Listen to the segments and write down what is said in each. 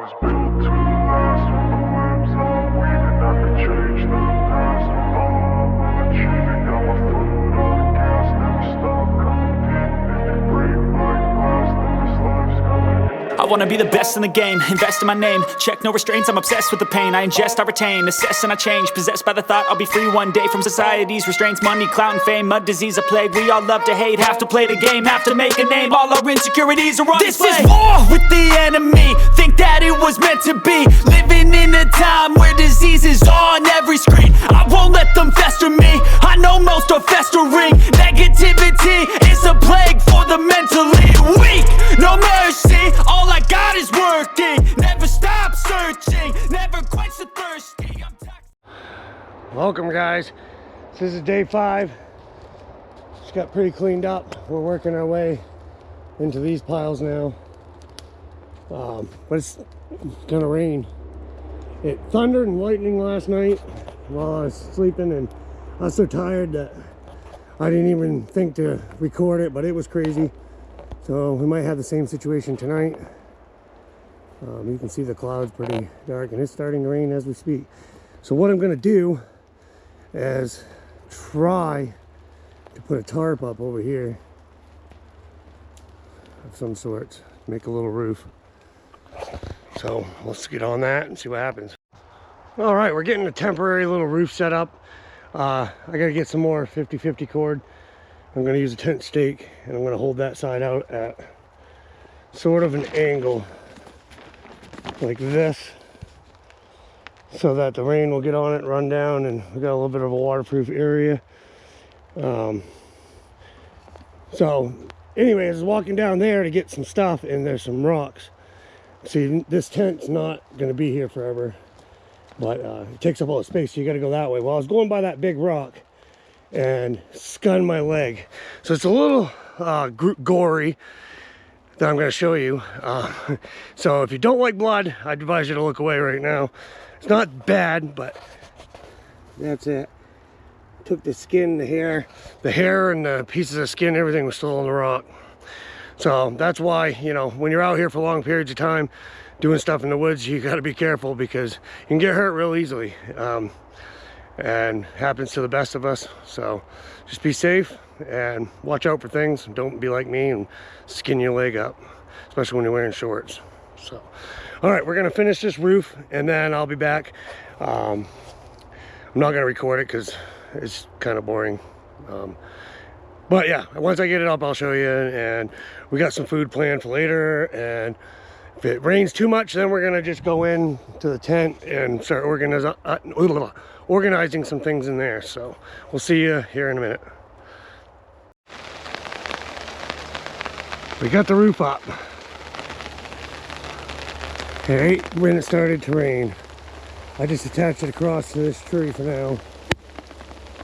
was built to last with the webs and the weaving. I could change the past with all I will achieve. And got my foot on the gas, never stop competing. If you break like glass, then this life's gonna end. I wanna be the best in the game, invest in my name. Check no restraints, I'm obsessed with the pain. I ingest, I retain, assess and I change. Possessed by the thought I'll be free one day from society's restraints. Money, clout and fame, mud, disease, a plague. We all love to hate, have to play the game, have to make a name. All our insecurities are on display. This is war with the enemy, think that it was meant to be. Living in a time where disease is on every screen. I won't let them fester me, I know most are festering. Negativity is a plague for the mentally weak. No mercy, all I got is working. Never stop searching, never quench the thirsty. Welcome guys, this is day 5. Just got pretty cleaned up. We're working our way into these piles now, but it's gonna rain. It thundered and lightning last night while I was sleeping, and I was so tired that I didn't even think to record it, but it was crazy. So we might have the same situation tonight. You can see the clouds pretty dark, and it's starting to rain as we speak. So what I'm gonna do is try to put a tarp up over here of some sort, make a little roof. So let's get on that and see what happens. All right, we're getting a temporary little roof set up. I gotta get some more 50-50 cord. I'm gonna use a tent stake, and I'm gonna hold that side out at sort of an angle like this, so that the rain will get on it, run down, and we got a little bit of a waterproof area. So anyways, I was walking down there to get some stuff, and there's some rocks. See, this tent's not going to be here forever, but it takes up all the space, so you got to go that way. Well, I was going by that big rock and skunned my leg, so it's a little gory that I'm going to show you. So if you don't like blood, I'd advise you to look away right now. It's not bad, but that's it. Took the skin, the hair and the pieces of skin, everything was still on the rock. So that's why, you know, when you're out here for long periods of time doing stuff in the woods, you got to be careful, because you can get hurt real easily, and happens to the best of us. So just be safe and watch out for things. Don't be like me and skin your leg up, especially when you're wearing shorts. So all right, we're gonna finish this roof and then I'll be back. I'm not gonna record it because it's kind of boring, but yeah, once I get it up I'll show you. And we got some food planned for later, and if it rains too much, then we're gonna just go in to the tent and start organizing some things in there. So we'll see you here in a minute. We got the roof up. Okay, when it started to rain, I just attached it across to this tree for now,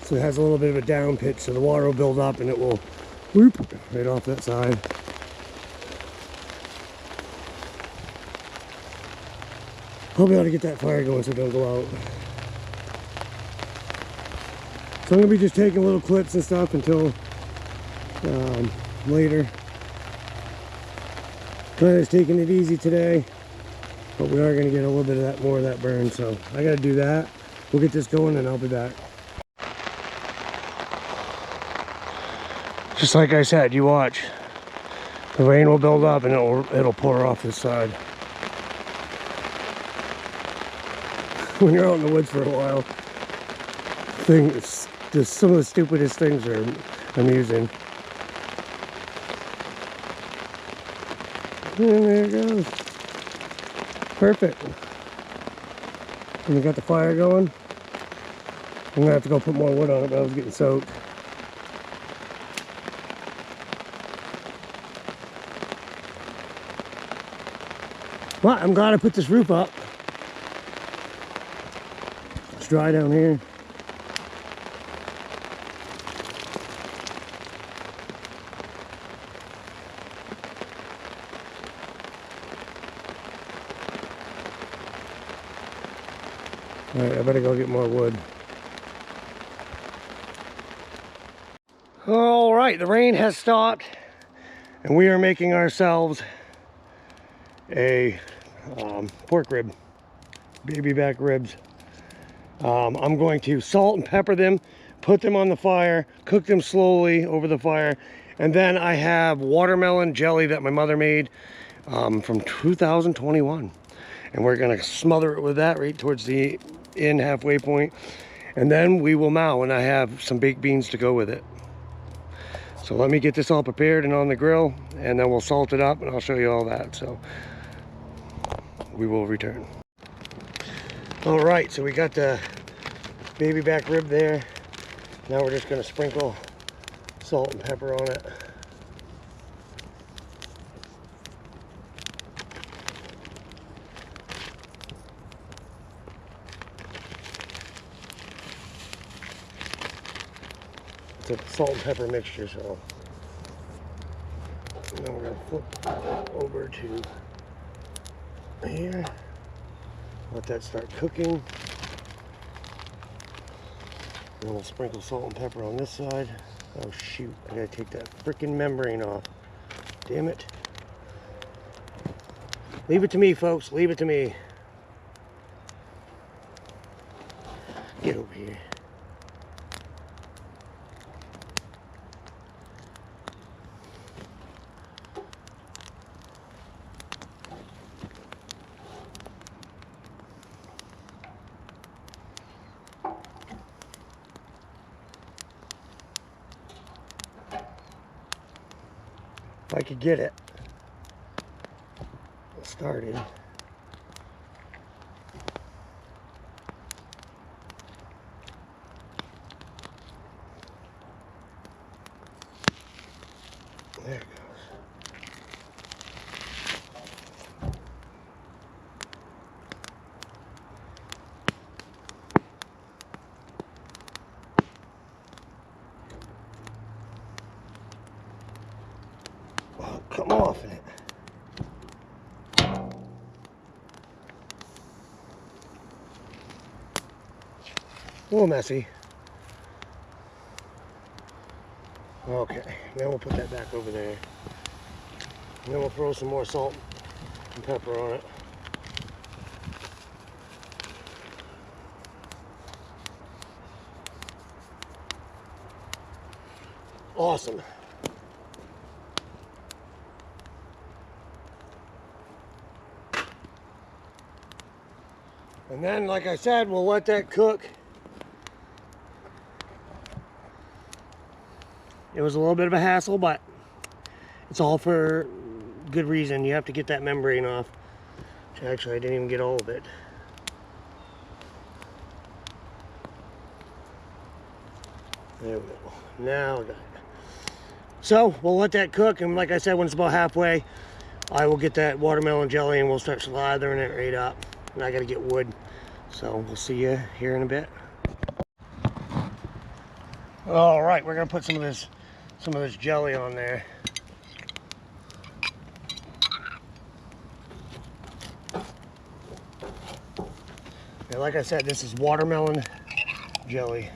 so it has a little bit of a down pitch, so the water will build up and it will whoop right off that side. I'll be able to get that fire going so it don't go out. So I'm gonna be just taking little clips and stuff until later. Kind of taking it easy today, but we are going to get a little bit of that, more of that burn, so I got to do that. We'll get this going and I'll be back. Just like I said, you watch. The rain will build up and it'll pour off this side. When you're out in the woods for a while, just some of the stupidest things are amusing. And there it goes. Perfect. And we got the fire going. I'm gonna have to go put more wood on it, but I was getting soaked. But I'm glad I put this roof up. It's dry down here. Alright, I better go get more wood. Alright, the rain has stopped and we are making ourselves a pork rib, baby back ribs. I'm going to salt and pepper them, put them on the fire, cook them slowly over the fire, and then I have watermelon jelly that my mother made from 2021, and we're gonna smother it with that right towards the end halfway point, and then we will mow, and I have some baked beans to go with it. So let me get this all prepared and on the grill, and then we'll salt it up, and I'll show you all that. So we will return. All right, so we got the baby back rib there. Now we're just gonna sprinkle salt and pepper on it. It's a salt and pepper mixture, so now we're gonna flip over to here. Let that start cooking. And we'll sprinkle salt and pepper on this side. Oh shoot, I gotta take that frickin' membrane off. Damn it. Leave it to me, folks, leave it to me. Get over here. If I could get it started. There it goes. Oh, come off it. A little messy. Okay, then we'll put that back over there. And then we'll throw some more salt and pepper on it. Awesome. And then, like I said, we'll let that cook. It was a little bit of a hassle, but it's all for good reason. You have to get that membrane off. Which actually, I didn't even get all of it. There we go. Now I got it. So, we'll let that cook, and like I said, when it's about halfway, I will get that watermelon jelly and we'll start slathering it right up. And I gotta get wood. So, we'll see you here in a bit. All right, we're gonna put some of this jelly on there. And like I said, this is watermelon jelly.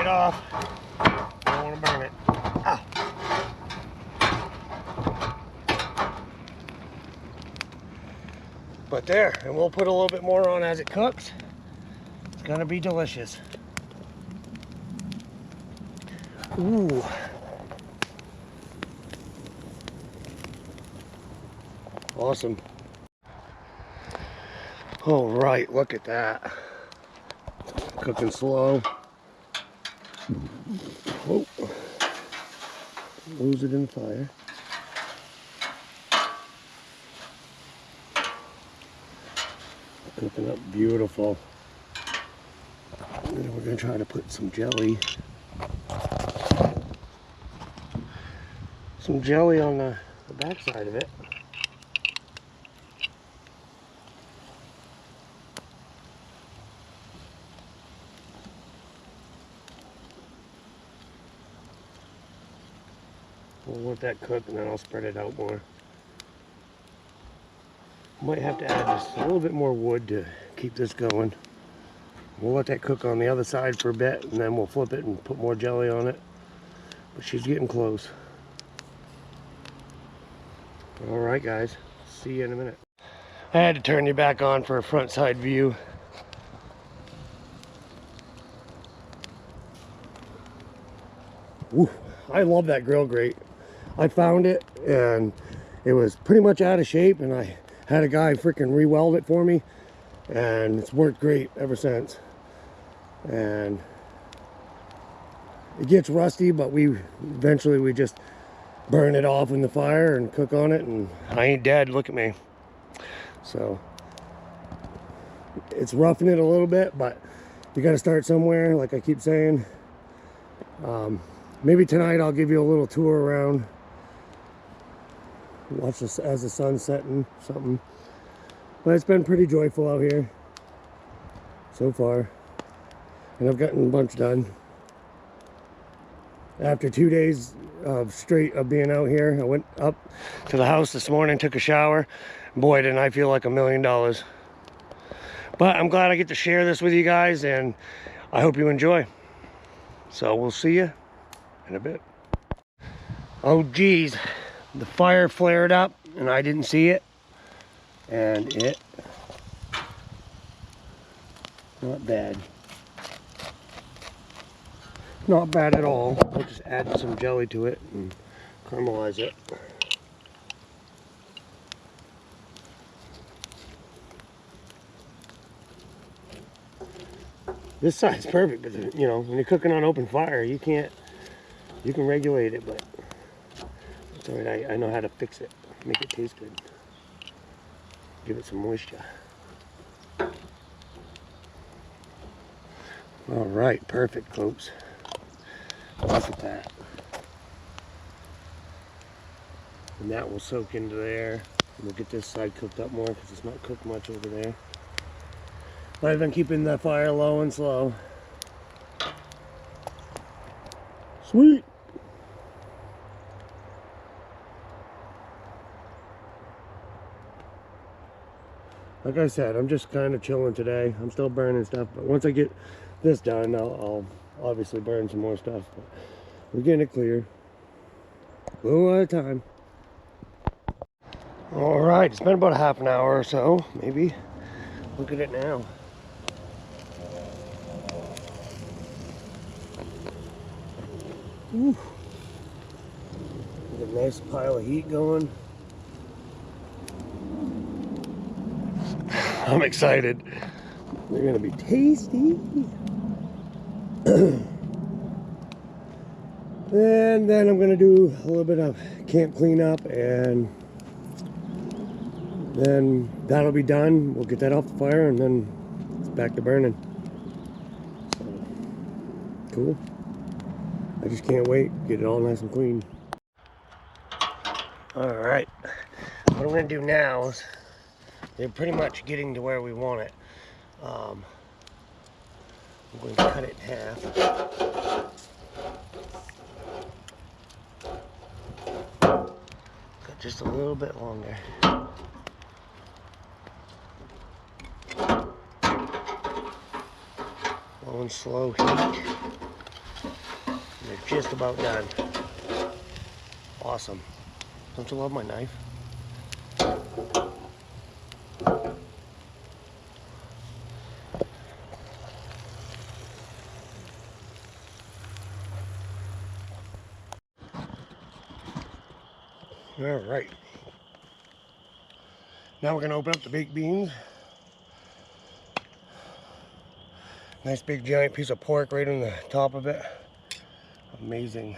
Off. I don't want to burn it. Ah. But there, and we'll put a little bit more on as it cooks. It's gonna be delicious. Ooh. Awesome. All right, look at that. Cooking slow. Oh, lose it in the fire. Cooking up beautiful. And then we're going to try to put some jelly. Some jelly on the back side of it. We'll let that cook and then I'll spread it out more. Might have to add just a little bit more wood to keep this going. We'll let that cook on the other side for a bit, and then we'll flip it and put more jelly on it. But she's getting close. All right, guys. See you in a minute. I had to turn you back on for a front side view. Woo, I love that grill grate. I found it and it was pretty much out of shape, and I had a guy freaking re-weld it for me, and it's worked great ever since. And it gets rusty, but eventually we just burn it off in the fire and cook on it, and I ain't dead. Look at me. So it's roughing it a little bit, but you got to start somewhere, like I keep saying. Maybe tonight I'll give you a little tour around, watch this as the sun's setting, something. But it's been pretty joyful out here so far, and I've gotten a bunch done. After 2 days straight of being out here, I went up to the house this morning, took a shower. Boy, didn't I feel like $1 million. But I'm glad I get to share this with you guys, and I hope you enjoy. So we'll see you in a bit. Oh geez, the fire flared up and I didn't see it, and it, not bad. Not bad at all. I'll just add some jelly to it and caramelize it. This side's perfect, but you know, when you're cooking on open fire, you can regulate it, but it's all right. I know how to fix it, make it taste good. Give it some moisture. All right, perfect, folks. Look at that. And that will soak into there. We'll get this side cooked up more because it's not cooked much over there. But I've been keeping the fire low and slow. Sweet. Like I said, I'm just kind of chilling today. I'm still burning stuff, but once I get this done, I'll obviously burn some more stuff. But we're getting it clear. A little at a time. All right, it's been about a half an hour or so, maybe. Look at it now. Whew. Get a nice pile of heat going. I'm excited. They're gonna be tasty. And then I'm gonna do a little bit of camp cleanup, and then that'll be done. We'll get that off the fire, and then it's back to burning. So, cool. I just can't wait. Get it all nice and clean. All right. What I'm gonna do now is, they're pretty much getting to where we want it. I'm going to cut it in half. Cut just a little bit longer. Low and slow heat. They're just about done. Awesome. Don't you love my knife? All right. Now we're going to open up the baked beans. Nice big giant piece of pork right on the top of it. Amazing.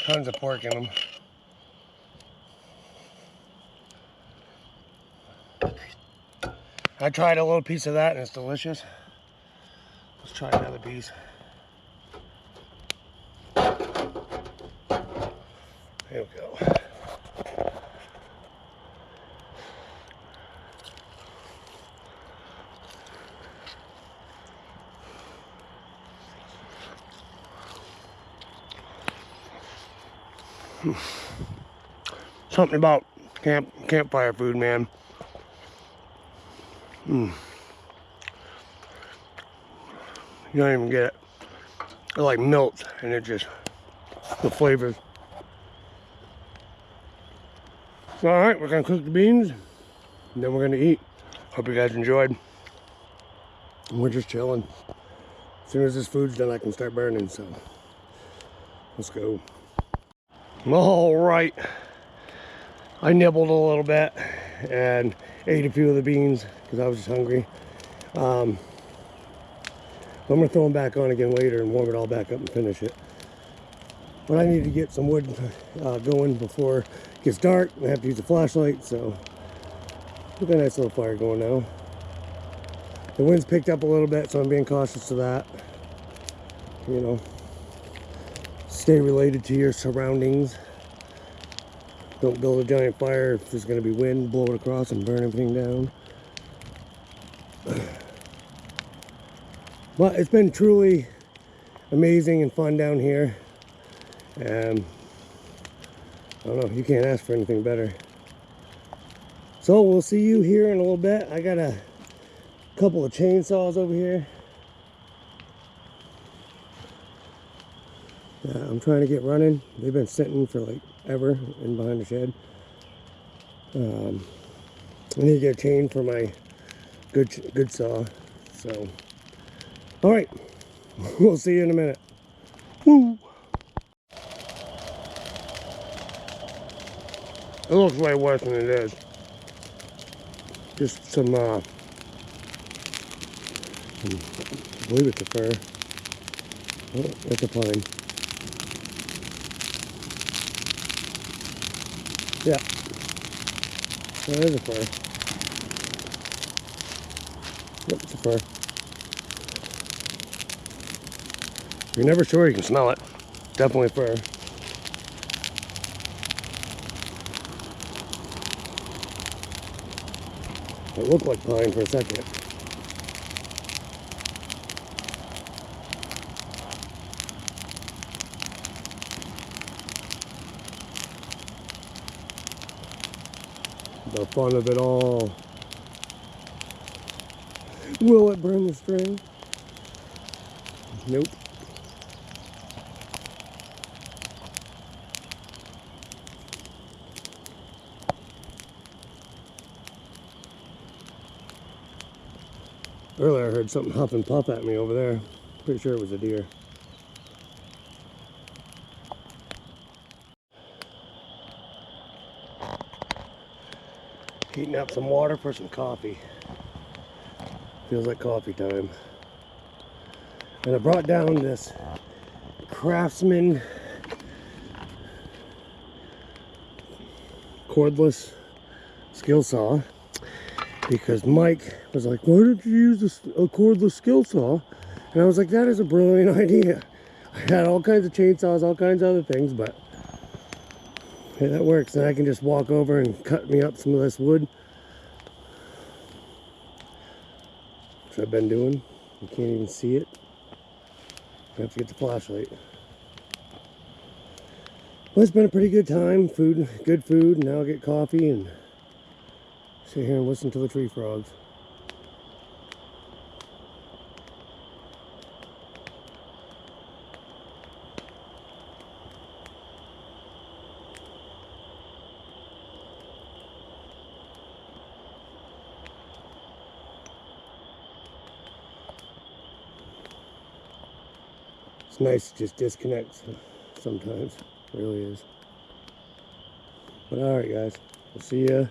Tons of pork in them. I tried a little piece of that and it's delicious. Let's try another piece. There we go. Something about campfire food, man. You don't even get it. It like melts, and it just, the flavors. So, all right, we're gonna cook the beans, and then we're gonna eat. Hope you guys enjoyed. And we're just chilling. As soon as this food's done, I can start burning, so let's go. All right, I nibbled a little bit and ate a few of the beans because I was just hungry. I'm gonna throw them back on again later and warm it all back up and finish it. But I need to get some wood going before it gets dark. I have to use a flashlight, so we've got a nice little fire going now. The wind's picked up a little bit, so I'm being cautious of that. You know, stay related to your surroundings. Don't build a giant fire if there's going to be wind, blow it across and burn everything down. But it's been truly amazing and fun down here. And I don't know, you can't ask for anything better. So we'll see you here in a little bit. I got a couple of chainsaws over here. I'm trying to get running. They've been sitting for like ever in behind the shed. I need to get a chain for my good saw. So, all right, we'll see you in a minute. Woo! It looks way worse than it is. Just some, I believe it's a fir. Oh, that's a pine. Yeah, that is a fir. Yep, it's a fir. You're never sure, you can smell it. Definitely fir. It looked like pine for a second. The fun of it all. Will it burn the string? Nope. Earlier I heard something huff and puff at me over there. Pretty sure it was a deer. Heating up some water for some coffee. Feels like coffee time. And I brought down this Craftsman cordless skill saw because Mike was like, why did you use a cordless skill saw? And I was like, that is a brilliant idea. I had all kinds of chainsaws, all kinds of other things, but hey, that works. And I can just walk over and cut me up some of this wood, which I've been doing. You can't even see it. I have to get the flashlight. Well, it's been a pretty good time. Good food. Now I'll get coffee and sit here and listen to the tree frogs. It's nice to just disconnect sometimes. It really is. But alright guys, we'll see you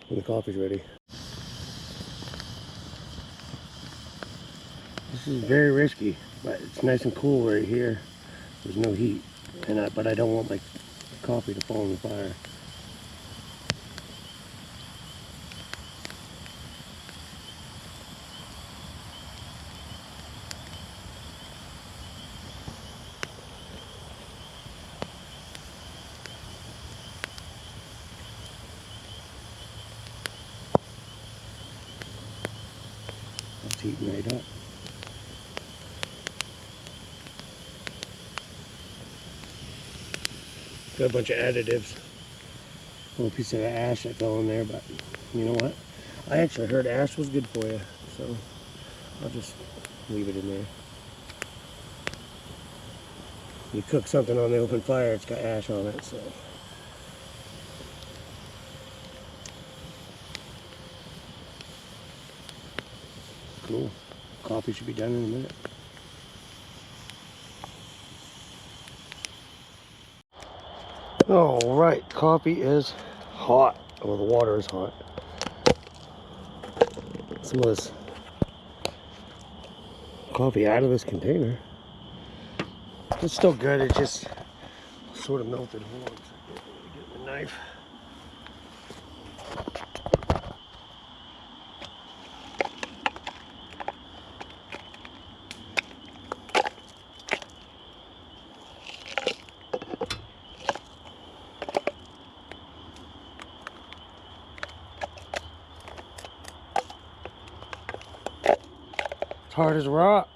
when the coffee's ready. This is very risky, but it's nice and cool right here. There's no heat, but I don't want my coffee to fall in the fire. It's heating right up. Got a bunch of additives. A little piece of ash that fell in there, but you know what? I actually heard ash was good for you, so I'll just leave it in there. You cook something on the open fire, it's got ash on it, so. Cool. Coffee should be done in a minute. All right, coffee is hot. Oh, the water is hot. Some of this coffee out of this container. It's still good, it just sort of melted. Hold on a second, let me get the knife. It's hard as a rock.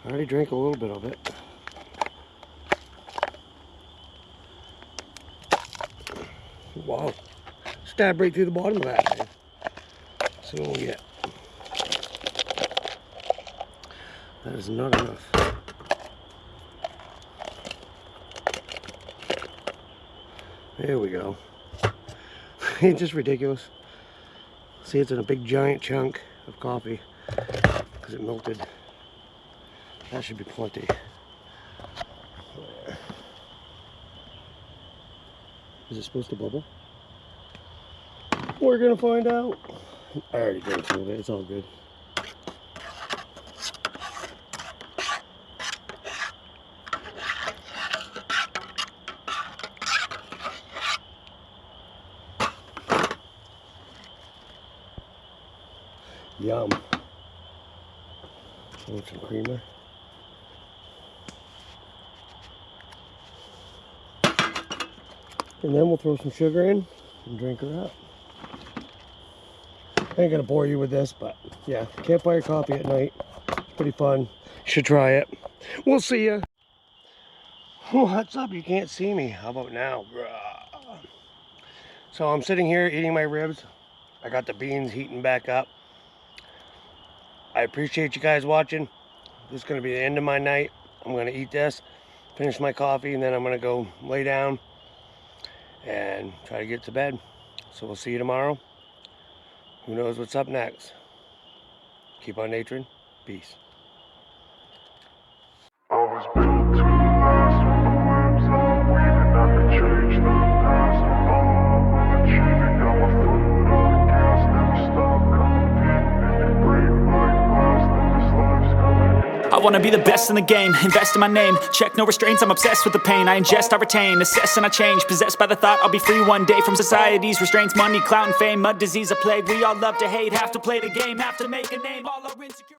I already drank a little bit of it. Wow. Stab right through the bottom of that, man. So what we get. That is not enough. There we go. It's just ridiculous. See, it's in a big giant chunk of coffee because it melted. That should be plenty. Is it supposed to bubble? We're gonna find out. I already drank some of it, it's all good. Yum. Want some creamer? And then we'll throw some sugar in and drink her up. I ain't gonna bore you with this, but yeah, campfire coffee at night. It's pretty fun. You should try it. We'll see ya. What's up? You can't see me. How about now? So I'm sitting here eating my ribs. I got the beans heating back up. I appreciate you guys watching. This is going to be the end of my night. I'm going to eat this, finish my coffee, and then I'm going to go lay down and try to get to bed. So we'll see you tomorrow. Who knows what's up next? Keep on naturing. Peace. I was built to last with the webs I'm weaving. I could change the past with all I'm achieving. Got my foot on the gas, never stop competing. If you break like glass, then this life's gonna end. I wanna be the best in the game, invest in my name. Check no restraints, I'm obsessed with the pain. I ingest, I retain, assess and I change. Possessed by the thought I'll be free one day from society's restraints. Money, clout and fame, mud, disease, a plague. We all love to hate, have to play the game, have to make a name. All our insecure